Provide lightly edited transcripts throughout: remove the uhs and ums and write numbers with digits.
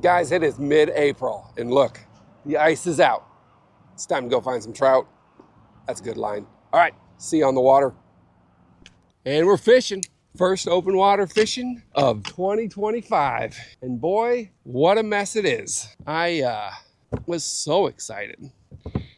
Guys, it is mid-April, and look, the ice is out. It's time to go find some trout. That's a good line. All right, see you on the water. And we're fishing. First open water fishing of 2025. And boy, what a mess it is. I was so excited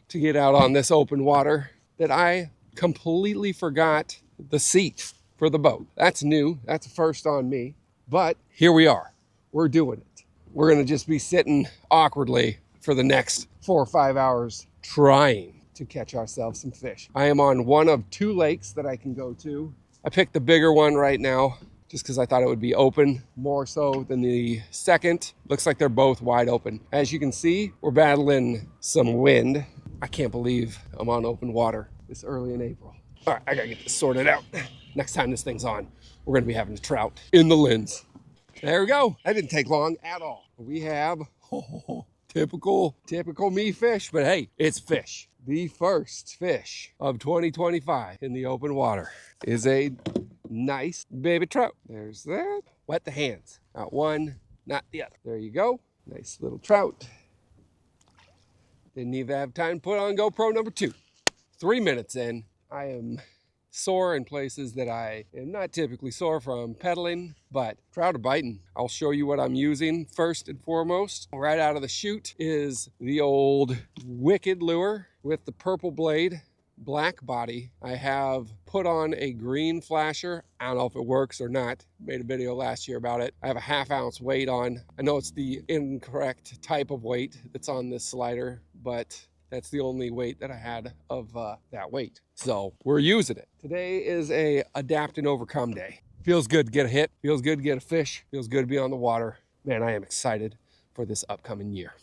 to get out on this open water that I completely forgot the seat for the boat. That's new. That's a first on me. But here we are. We're doing it. We're going to just be sitting awkwardly for the next 4 or 5 hours trying to catch ourselves some fish. I am on one of 2 lakes that I can go to. I picked the bigger one right now just because I thought it would be open more so than the second. Looks like they're both wide open. As you can see, we're battling some wind. I can't believe I'm on open water this early in April. All right, I gotta get this sorted out. Next time this thing's on, we're gonna be having a trout in the lens. There we go. That didn't take long at all. We have typical me fish, but hey, it's fish. The first fish of 2025 in the open water is a nice baby trout. There's that. Wet the hands. Not one, not the other. There you go. Nice little trout. Didn't even have time to put on GoPro number 2. 3 minutes in. I am sore in places that I am not typically sore from pedaling, but trout are biting. I'll show you what I'm using first and foremost. Right out of the chute is the old Wicked lure with the purple blade, black body. I have put on a green flasher. I don't know if it works or not. Made a video last year about it. I have a 1/2 ounce weight on. I know it's the incorrect type of weight that's on this slider, but that's the only weight that I had of that weight. So we're using it. Today is a adapt and overcome day. Feels good to get a hit. Feels good to get a fish. Feels good to be on the water. Man, I am excited for this upcoming year.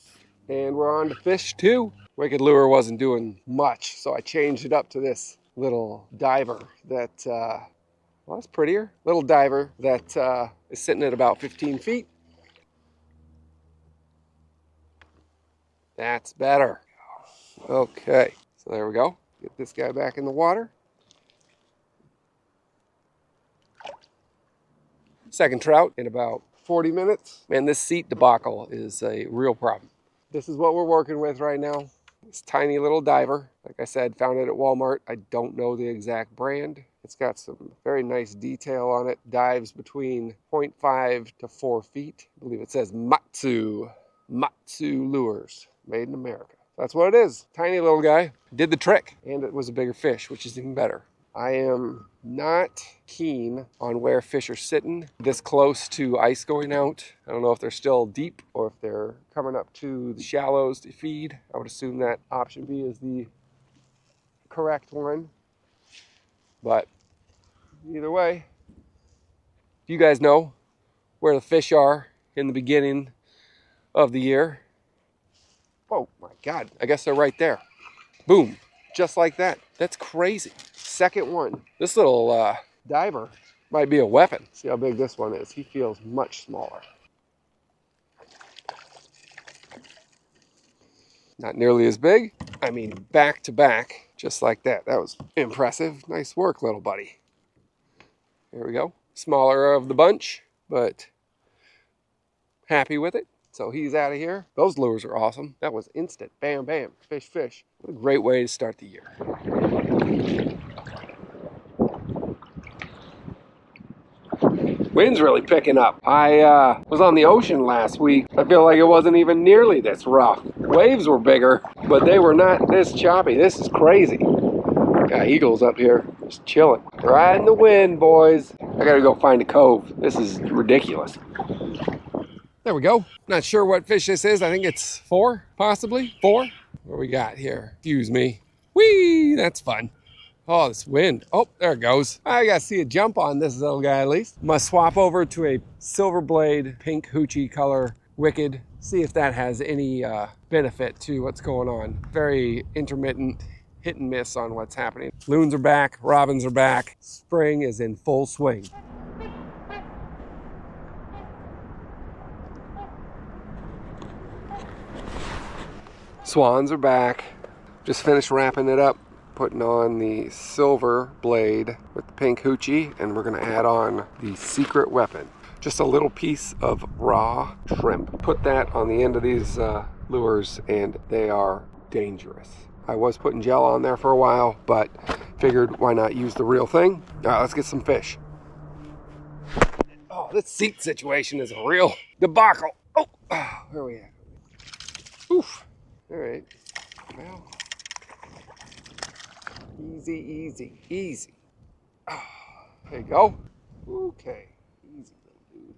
And we're on to fish 2. Wicked lure wasn't doing much, so I changed it up to this little diver that, well, that's prettier. Little diver that is sitting at about 15 feet. That's better. Okay, so there we go. Get this guy back in the water. Second trout in about 40 minutes. Man, this seat debacle is a real problem. This is what we're working with right now. This tiny little diver. Like I said, found it at Walmart. I don't know the exact brand. It's got some very nice detail on it. Dives between 0.5 to 4 feet. I believe it says Matsu Lures, made in America. That's what it is. Tiny little guy. Did the trick. And it was a bigger fish, which is even better. I am not keen on where fish are sitting this close to ice going out. I don't know if they're still deep or if they're coming up to the shallows to feed. I would assume that option B is the correct one. But either way, you guys know where the fish are in the beginning of the year. Oh my God, I guess they're right there. Boom, just like that. That's crazy. Second one. This little diver might be a weapon. See how big this one is. He feels much smaller. Not nearly as big. I mean, back to back, just like that. That was impressive. Nice work, little buddy. There we go. Smaller of the bunch, but happy with it. So he's out of here. Those lures are awesome. That was instant. Bam, bam. Fish, fish. What a great way to start the year. Wind's really picking up. I was on the ocean last week. I feel like it wasn't even nearly this rough. Waves were bigger, but they were not this choppy. This is crazy. Got eagles up here just chilling. Riding the wind, boys. I gotta go find a cove. This is ridiculous. There we go. Not sure what fish this is. I think it's 4, possibly 4. What we got here? Excuse me. Whee! That's fun. Oh, this wind. Oh, there it goes. I gotta see a jump on this little guy at least. Must swap over to a silver blade, pink hoochie color, Wicked. See if that has any benefit to what's going on. Very intermittent, hit and miss on what's happening. Loons are back. Robins are back. Spring is in full swing. Swans are back. Just finished wrapping it up, putting on the silver blade with the pink hoochie, and we're gonna add on the secret weapon. just a little piece of raw shrimp. Put that on the end of these lures and they are dangerous. I was putting gel on there for a while, but figured why not use the real thing. All right, let's get some fish. Oh, this seat situation is a real debacle. Oh, where are we at? Oof. All right. Well, easy, easy, easy. Oh, there you go. Okay. Easy, little dude.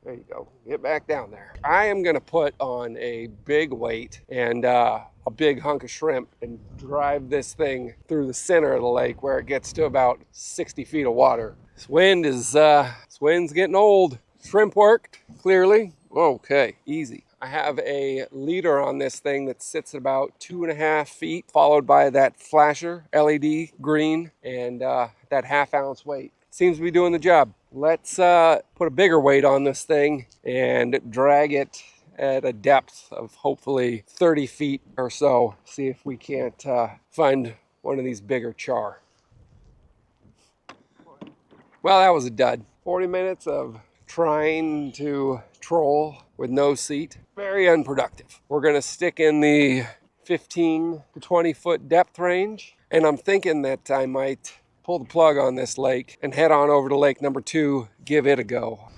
There you go. Get back down there. I am going to put on a big weight and a big hunk of shrimp and drive this thing through the center of the lake where it gets to about 60 feet of water. This wind's getting old. Shrimp worked, clearly. Okay, easy. I have a leader on this thing that sits at about 2.5 feet, followed by that flasher, LED green, and that half-ounce weight. Seems to be doing the job. Let's put a bigger weight on this thing and drag it at a depth of hopefully 30 feet or so. See if we can't find one of these bigger char. Well, that was a dud. 40 minutes of trying to troll with no seat. Very unproductive. We're gonna stick in the 15 to 20 foot depth range. And I'm thinking that I might pull the plug on this lake and head on over to lake number 2, give it a go.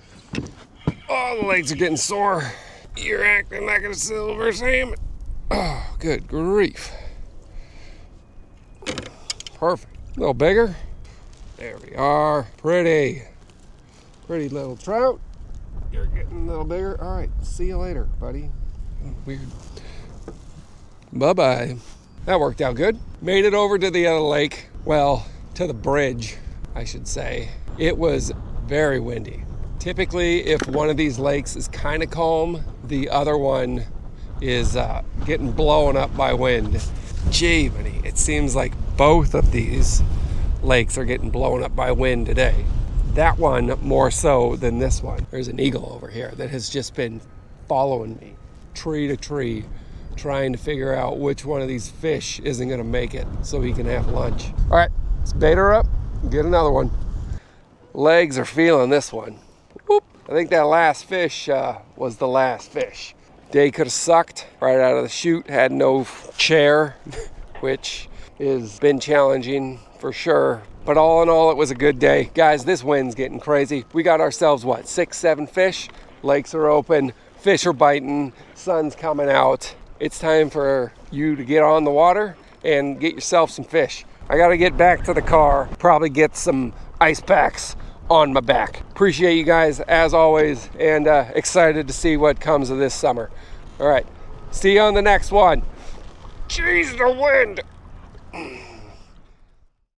Oh, the legs are getting sore. You're acting like a silver salmon. Oh, good grief. Perfect. A little bigger. There we are. Pretty little trout. You're getting a little bigger. All right, see you later, buddy. Weird. Bye-bye. That worked out good. Made it over to the other lake. Well, to the bridge, I should say. It was very windy. Typically, if one of these lakes is kind of calm, the other one is getting blown up by wind. Gee, it seems like both of these lakes are getting blown up by wind today. That one more so than this one. There's an eagle over here that has just been following me tree to tree, trying to figure out which one of these fish isn't gonna make it so he can have lunch. All right, let's bait her up and get another one. Legs are feeling this one. Whoop. I think that last fish was the last fish. Day could have sucked right out of the chute, had no chair, which has been challenging for sure. But all in all, it was a good day. Guys, this wind's getting crazy. We got ourselves, what, 6, 7 fish? Lakes are open, fish are biting, sun's coming out. It's time for you to get on the water and get yourself some fish. I gotta get back to the car, probably get some ice packs on my back. Appreciate you guys as always, and excited to see what comes of this summer. All right, see you on the next one. Jeez, the wind.